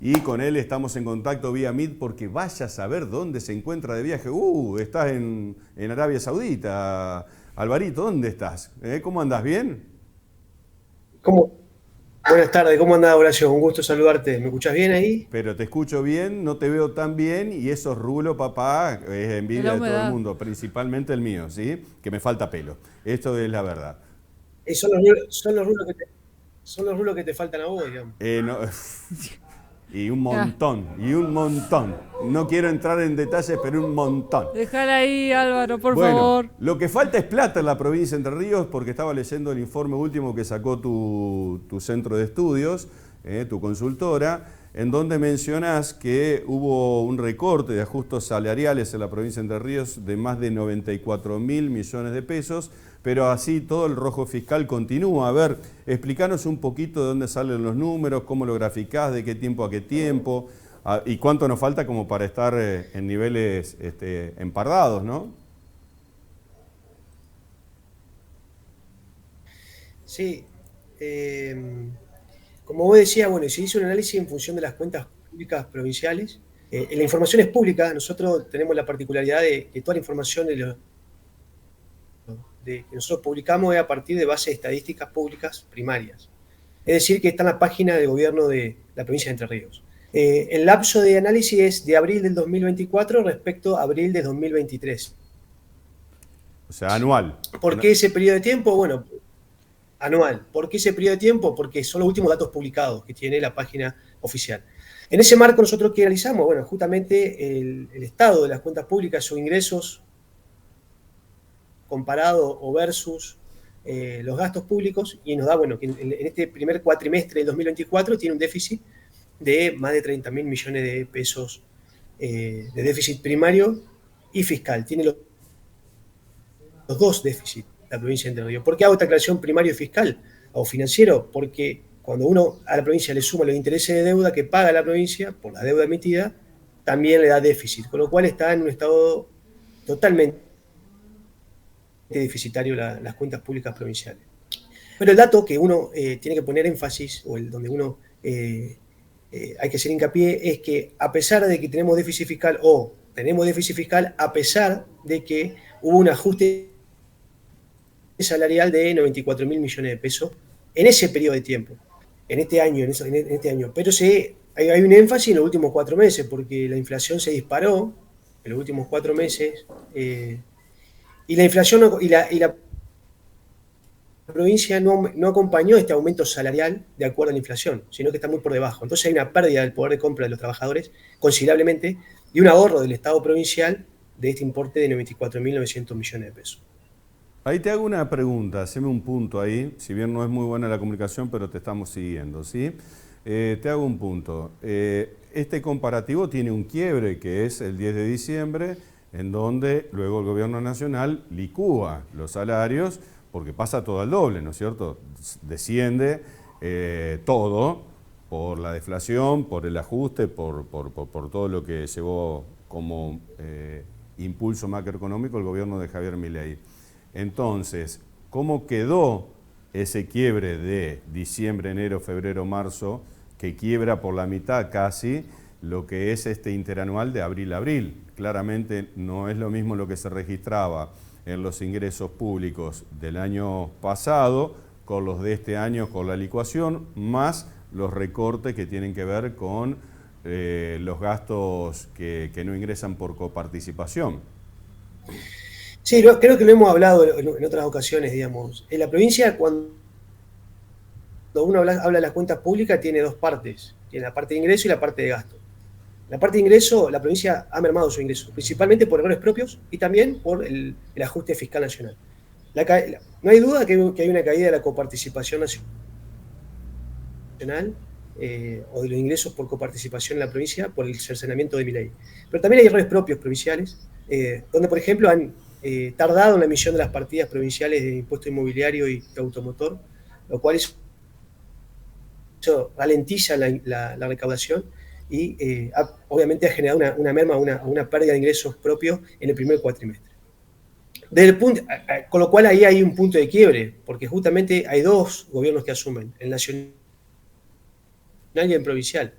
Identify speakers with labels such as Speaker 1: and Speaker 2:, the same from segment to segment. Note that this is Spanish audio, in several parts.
Speaker 1: y con él estamos en contacto vía Meet porque vaya a saber dónde se encuentra de viaje. Estás en Arabia Saudita. Alvarito, ¿dónde estás? ¿Cómo andás? ¿Bien?
Speaker 2: ¿Cómo? Buenas tardes, ¿cómo andás, Horacio? Un gusto saludarte. ¿Me escuchás bien ahí?
Speaker 1: Pero te escucho bien, no te veo tan bien y eso es rulo, papá, es
Speaker 3: Es
Speaker 1: envidia
Speaker 3: la
Speaker 1: de todo el
Speaker 3: humedad.
Speaker 1: mundo, principalmente el mío, ¿sí? Que me falta pelo. Esto es la verdad.
Speaker 2: Son los rulos que te faltan a vos, digamos.
Speaker 1: No, y un
Speaker 3: Ya.
Speaker 1: montón, y un montón. No quiero entrar en detalles, pero un montón.
Speaker 3: Déjala ahí, Álvaro, por
Speaker 1: Bueno,
Speaker 3: favor.
Speaker 1: lo que falta es plata en la provincia de Entre Ríos, porque estaba leyendo el informe último que sacó tu centro de estudios, tu consultora, en donde mencionás que hubo un recorte de ajustes salariales en la provincia de Entre Ríos de más de 94.000 millones de pesos, pero así todo el rojo fiscal continúa. A ver, explícanos un poquito de dónde salen los números, cómo lo graficás, de qué tiempo a qué tiempo, y cuánto nos falta como para estar en niveles empardados, ¿no?
Speaker 2: Sí, eh, como vos decías, bueno, se hizo un análisis en función de las cuentas públicas provinciales. La información es pública, nosotros tenemos la particularidad de que toda la información que nosotros publicamos es a partir de bases estadísticas públicas primarias. Es decir, que está en la página de gobierno de la provincia de Entre Ríos. El lapso de análisis es de abril del 2024 respecto a abril del 2023.
Speaker 1: O sea, anual.
Speaker 2: ¿Por qué ese periodo de tiempo? Bueno, anual. ¿Por qué ese periodo de tiempo? Porque son los últimos datos publicados que tiene la página oficial. En ese marco, nosotros qué analizamos, bueno, justamente el estado de las cuentas públicas, sus ingresos comparado o versus los gastos públicos, y nos da, bueno, que en este primer cuatrimestre del 2024 tiene un déficit de más de 30.000 millones de pesos de déficit primario y fiscal. Tiene los dos déficits la provincia de Entre Ríos. ¿Por qué hago esta aclaración primario y fiscal o financiero? Porque cuando uno a la provincia le suma los intereses de deuda que paga la provincia por la deuda emitida, también le da déficit, con lo cual está en un estado totalmente deficitario las cuentas públicas provinciales. Pero el dato que uno tiene que poner énfasis, o donde uno hay que hacer hincapié, es que a pesar de que tenemos déficit fiscal, o tenemos déficit fiscal, a pesar de que hubo un ajuste salarial de 94.000 millones de pesos en ese periodo de tiempo, en este año. En este año. Pero hay un énfasis en los últimos 4 meses, porque la inflación se disparó en los últimos 4 meses, y la inflación y la provincia no acompañó este aumento salarial de acuerdo a la inflación, sino que está muy por debajo. Entonces hay una pérdida del poder de compra de los trabajadores considerablemente y un ahorro del Estado provincial de este importe de 94.900 millones de pesos.
Speaker 1: Ahí te hago una pregunta, haceme un punto ahí, si bien no es muy buena la comunicación, pero te estamos siguiendo, ¿sí? Te hago un punto. Este comparativo tiene un quiebre que es el 10 de diciembre, en donde luego el gobierno nacional licúa los salarios, porque pasa todo al doble, ¿no es cierto? Desciende todo por la deflación, por el ajuste, por todo lo que llevó como impulso macroeconómico el gobierno de Javier Milei. Entonces, ¿cómo quedó ese quiebre de diciembre, enero, febrero, marzo, que quiebra por la mitad casi lo que es este interanual de abril a abril? Claramente no es lo mismo lo que se registraba en los ingresos públicos del año pasado con los de este año con la licuación, más los recortes que tienen que ver con los gastos que no ingresan por coparticipación.
Speaker 2: Sí, creo que lo hemos hablado en otras ocasiones, digamos. En la provincia, cuando uno habla de las cuentas públicas, tiene dos partes. Tiene la parte de ingreso y la parte de gasto. La parte de ingreso, la provincia ha mermado su ingreso, principalmente por errores propios y también por el ajuste fiscal nacional. No hay duda que hay una caída de la coparticipación nacional, o de los ingresos por coparticipación en la provincia por el cercenamiento de mi ley. Pero también hay errores propios provinciales, donde, por ejemplo, han tardado en la emisión de las partidas provinciales de impuesto inmobiliario y de automotor, lo cual eso ralentiza la recaudación y obviamente ha generado una merma, una pérdida de ingresos propios en el primer cuatrimestre. Con lo cual ahí hay un punto de quiebre, porque justamente hay dos gobiernos que asumen, el nacional y el provincial.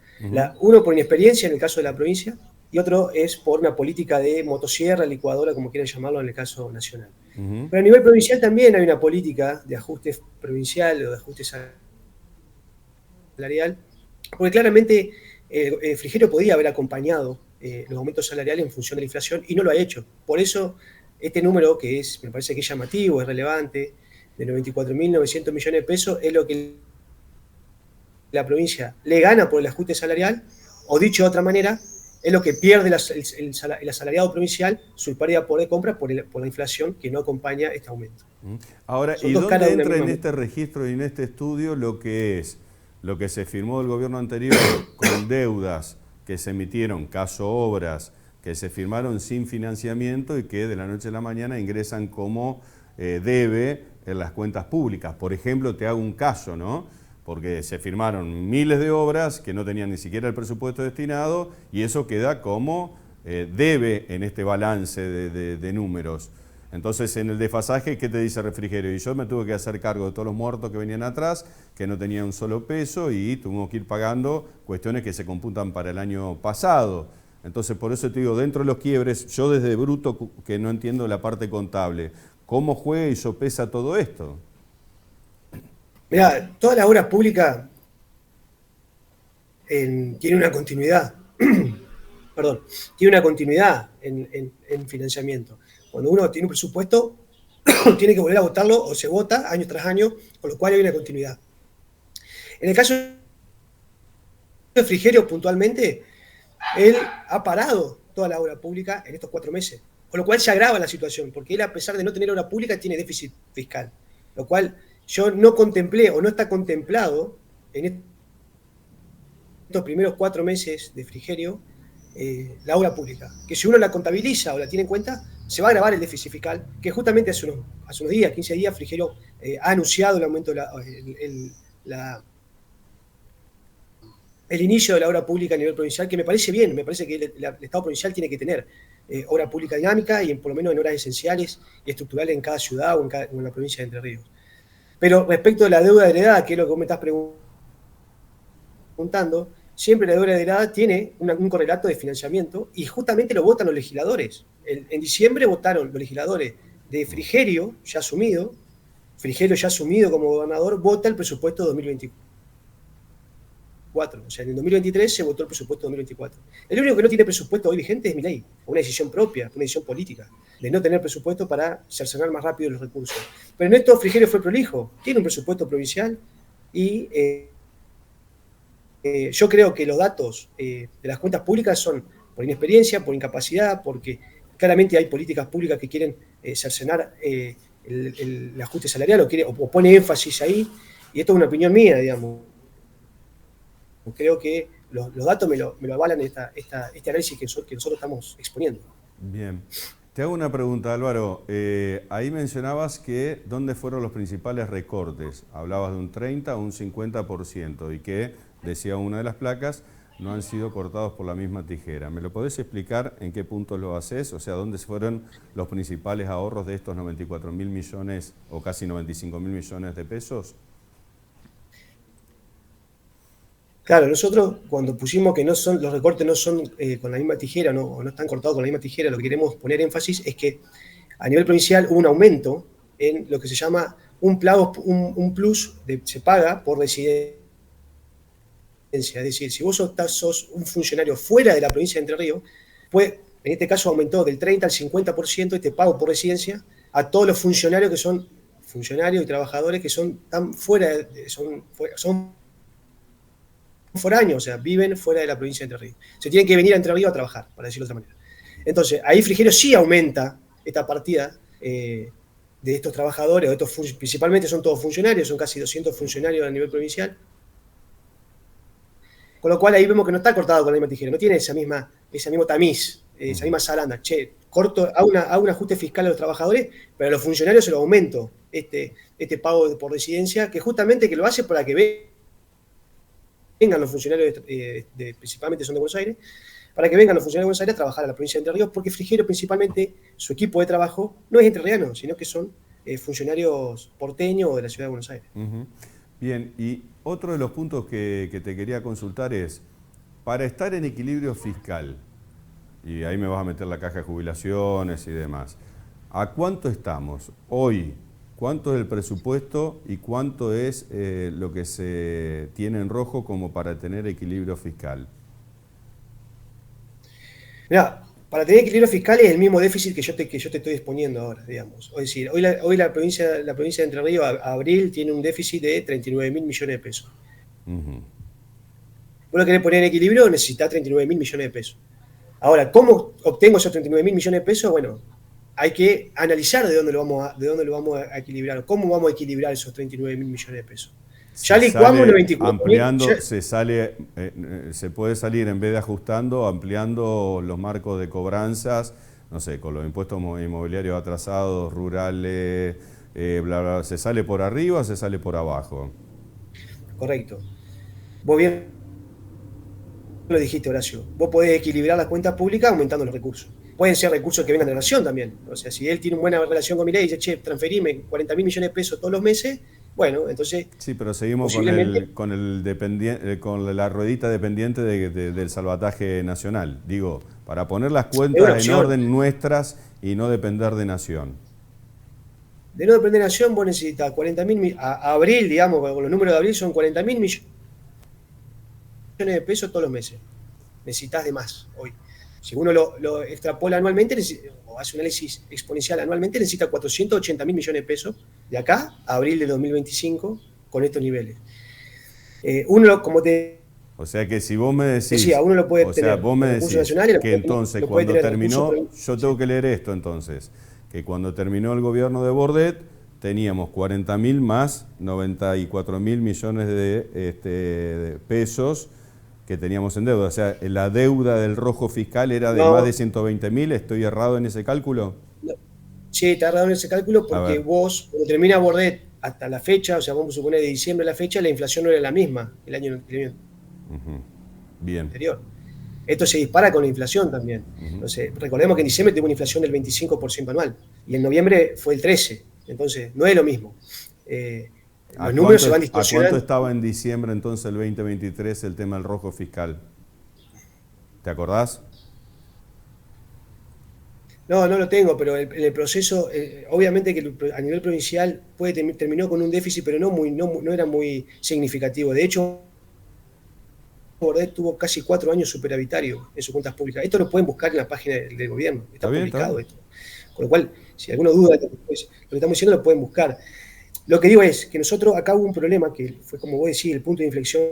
Speaker 2: Uno por inexperiencia en el caso de la provincia y otro es por una política de motosierra, licuadora, como quieran llamarlo en el caso nacional. Pero a nivel provincial también hay una política de ajuste provincial o de ajuste salarial, porque claramente Frigerio podía haber acompañado los aumentos salariales en función de la inflación y no lo ha hecho. Por eso este número, que me parece que es llamativo, es relevante, de 94.900 millones de pesos, es lo que la provincia le gana por el ajuste salarial, o dicho de otra manera, es lo que pierde el asalariado provincial, su pérdida de poder de compra por la inflación que no acompaña este aumento.
Speaker 1: Ahora, ¿y dónde entra en este registro y en este estudio lo que se firmó del gobierno anterior con deudas que se emitieron, caso obras, que se firmaron sin financiamiento y que de la noche a la mañana ingresan como debe en las cuentas públicas? Por ejemplo, te hago un caso, ¿no? Porque se firmaron miles de obras que no tenían ni siquiera el presupuesto destinado y eso queda como debe en este balance de números. Entonces, en el desfasaje, ¿qué te dice Refrigerio? Y yo me tuve que hacer cargo de todos los muertos que venían atrás, que no tenían un solo peso y tuvimos que ir pagando cuestiones que se computan para el año pasado. Entonces, por eso te digo, dentro de los quiebres, yo desde bruto que no entiendo la parte contable, ¿cómo juega y sopesa todo esto?
Speaker 2: Mirá, toda la obra pública tiene una continuidad, perdón, tiene una continuidad en financiamiento. Cuando uno tiene un presupuesto, tiene que volver a votarlo o se vota año tras año, con lo cual hay una continuidad. En el caso de Frigerio, puntualmente, él ha parado toda la obra pública en estos 4 meses, con lo cual se agrava la situación, porque él, a pesar de no tener obra pública, tiene déficit fiscal, lo cual yo no contemplé o no está contemplado en estos primeros 4 meses de Frigerio la obra pública, que si uno la contabiliza o la tiene en cuenta, se va a agravar el déficit fiscal, que justamente hace unos días, 15 días, Frigerio ha anunciado el aumento el inicio de la obra pública a nivel provincial, que me parece bien, me parece que el Estado provincial tiene que tener obra pública dinámica y por lo menos en horas esenciales y estructurales en cada ciudad o en la provincia de Entre Ríos. Pero respecto de la deuda heredada, que es lo que vos me estás preguntando, siempre la deuda heredada tiene un correlato de financiamiento y justamente lo votan los legisladores. En diciembre votaron los legisladores de Frigerio, ya asumido como gobernador, vota el presupuesto 2024. O sea, en el 2023 se votó el presupuesto 2024. El único que no tiene presupuesto hoy vigente es Milei, una decisión propia, una decisión política, de no tener presupuesto para cercenar más rápido los recursos. Pero en esto Frigerio fue prolijo, tiene un presupuesto provincial y yo creo que los datos de las cuentas públicas son por inexperiencia, por incapacidad, porque claramente hay políticas públicas que quieren cercenar el ajuste salarial o pone énfasis ahí, y esto es una opinión mía, digamos. Creo que los datos me lo avalan este análisis que nosotros estamos exponiendo.
Speaker 1: Bien. Te hago una pregunta, Álvaro. Ahí mencionabas que dónde fueron los principales recortes. Hablabas de un 30 o un 50% y que, decía una de las placas, no han sido cortados por la misma tijera. ¿Me lo podés explicar en qué punto lo haces? O sea, ¿dónde fueron los principales ahorros de estos 94.000 millones o casi 95.000 millones de pesos?
Speaker 2: Claro, nosotros cuando pusimos que los recortes no son con la misma tijera o no están cortados con la misma tijera, lo que queremos poner énfasis es que a nivel provincial hubo un aumento en lo que se llama un plus se paga por residencia. Es decir, si vos sos un funcionario fuera de la provincia de Entre Ríos, pues en este caso aumentó del 30 al 50% este pago por residencia a todos los funcionarios que son funcionarios y trabajadores que están fuera, son foráneos, o sea, viven fuera de la provincia de Entre Ríos. Se tienen que venir a Entre Ríos a trabajar, para decirlo de otra manera. Entonces, ahí Frigerio sí aumenta esta partida de estos trabajadores, principalmente son todos funcionarios, son casi 200 funcionarios a nivel provincial. Con lo cual ahí vemos que no está cortado con la misma tijera, no tiene ese mismo tamiz, esa misma zaranda. Hago un ajuste fiscal a los trabajadores, pero a los funcionarios se lo aumento este pago por residencia, que justamente que lo hace para que vengan los funcionarios, principalmente son de Buenos Aires, para que vengan los funcionarios de Buenos Aires a trabajar a la provincia de Entre Ríos, porque Frigerio principalmente, su equipo de trabajo, no es entrerriano, sino que son funcionarios porteños o de la ciudad de Buenos Aires.
Speaker 1: Bien, y otro de los puntos que te quería consultar es, para estar en equilibrio fiscal, y ahí me vas a meter la caja de jubilaciones y demás, ¿a cuánto estamos hoy? ¿Cuánto es el presupuesto y cuánto es lo que se tiene en rojo como para tener equilibrio fiscal?
Speaker 2: Mirá, para tener equilibrio fiscal es el mismo déficit que yo te estoy exponiendo ahora, digamos. Es decir, hoy la provincia de Entre Ríos, abril, tiene un déficit de 39.000 millones de pesos.
Speaker 1: Uh-huh.
Speaker 2: Vos lo querés poner en equilibrio, necesitás 39.000 millones de pesos. Ahora, ¿cómo obtengo esos 39.000 millones de pesos? Bueno, hay que analizar de dónde lo vamos a equilibrar, cómo vamos a equilibrar esos 39.000 millones de pesos. Ya licuamos los 24.000.
Speaker 1: Ampliando, se puede salir, en vez de ajustando, ampliando los marcos de cobranzas, no sé, con los impuestos inmobiliarios atrasados, rurales, bla, bla, ¿se sale por arriba o se sale por abajo?
Speaker 2: Correcto. Vos bien lo dijiste, Horacio. Vos podés equilibrar las cuentas públicas aumentando los recursos. Pueden ser recursos que vengan de la nación también. O sea, si él tiene una buena relación con Milei y dice, che, transferime 40.000 millones de pesos todos los meses, bueno, entonces...
Speaker 1: Sí, pero seguimos con la ruedita dependiente del salvataje nacional. Digo, para poner las cuentas en orden nuestras y no depender de nación.
Speaker 2: De no depender de nación, vos necesitas 40.000... A abril, digamos, con los números de abril son 40.000 millones de pesos todos los meses. Necesitas de más hoy. Si uno lo extrapola anualmente o hace un análisis exponencial anualmente, necesita 480.000 millones de pesos de acá a abril de 2025 con estos niveles.
Speaker 1: O sea que si vos me decís,
Speaker 2: decía, uno lo puede
Speaker 1: o sea, vos me decís que entonces cuando terminó, yo tengo que leer esto entonces, que cuando terminó el gobierno de Bordet teníamos 40.000 más 94.000 millones de pesos que teníamos en deuda. O sea, la deuda del rojo fiscal era de más de 120.000. ¿Estoy errado en ese cálculo?
Speaker 2: No. Sí, está errado en ese cálculo porque vos, cuando termina Bordet hasta la fecha, o sea, vamos a suponer de diciembre a la fecha, la inflación no era la misma el año anterior.
Speaker 1: Bien.
Speaker 2: Esto se dispara con la inflación también. Entonces, recordemos que en diciembre tuvimos una inflación del 25% anual y en noviembre fue el 13%. Entonces, no es lo mismo. Los números se van distorsionando.
Speaker 1: ¿A cuánto estaba en diciembre entonces el 2023 el tema del rojo fiscal? ¿Te acordás?
Speaker 2: No lo tengo, pero el proceso, obviamente que a nivel provincial terminó con un déficit, pero no era muy significativo. De hecho, Bordet tuvo casi 4 años superavitario en sus cuentas públicas. Esto lo pueden buscar en la página del gobierno. Está publicado esto. Con lo cual, si alguno duda de lo que estamos diciendo, lo pueden buscar. Lo que digo es que nosotros acá hubo un problema que fue, como vos decís, el punto de inflexión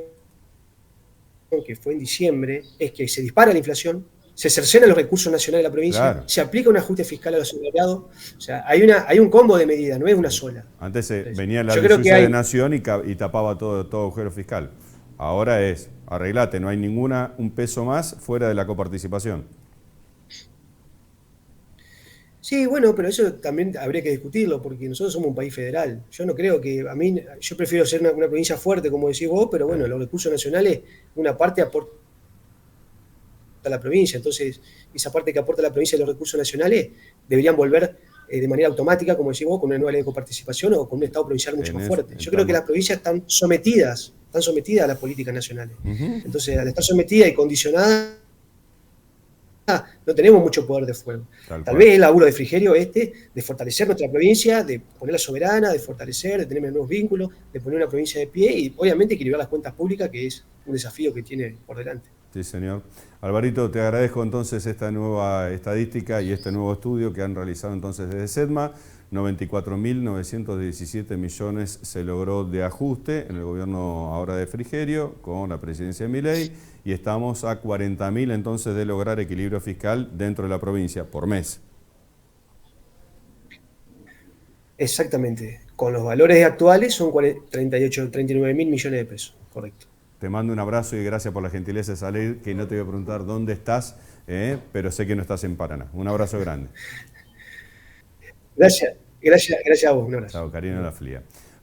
Speaker 2: que fue en diciembre, es que se dispara la inflación, se cercenan los recursos nacionales de la provincia, claro, se aplica un ajuste fiscal a los salariados. O sea, hay un combo de medidas, no es una sola.
Speaker 1: Antes venía la ley de nación y tapaba todo agujero fiscal. Ahora es, arreglate, no hay un peso más fuera de la coparticipación.
Speaker 2: Sí, bueno, pero eso también habría que discutirlo, porque nosotros somos un país federal. Yo no creo que, yo prefiero ser una provincia fuerte, como decís vos, pero bueno, los recursos nacionales, una parte aporta a la provincia, entonces esa parte que aporta la provincia de los recursos nacionales deberían volver de manera automática, como decís vos, con una nueva ley de coparticipación o con un Estado provincial mucho más fuerte. Yo creo que las provincias están sometidas a las políticas nacionales. Entonces, al estar sometidas y condicionadas, no tenemos mucho poder de fuego. Tal vez el laburo de Frigerio de fortalecer nuestra provincia, de ponerla soberana, de fortalecer, de tener nuevos vínculos, de poner una provincia de pie y obviamente equilibrar las cuentas públicas, que es un desafío que tiene por delante.
Speaker 1: Sí, señor. Alvarito, te agradezco entonces esta nueva estadística y este nuevo estudio que han realizado entonces desde SEDMA. 94.917 millones se logró de ajuste en el gobierno ahora de Frigerio con la presidencia de Milei y estamos a 40.000 entonces de lograr equilibrio fiscal dentro de la provincia por mes.
Speaker 2: Exactamente. Con los valores actuales son 39.000 millones de pesos. Correcto.
Speaker 1: Te mando un abrazo y gracias por la gentileza de salir, que no te voy a preguntar dónde estás, pero sé que no estás en Paraná. Un abrazo grande.
Speaker 2: Gracias a vos. Un abrazo.
Speaker 1: Chao, Karina La Fría.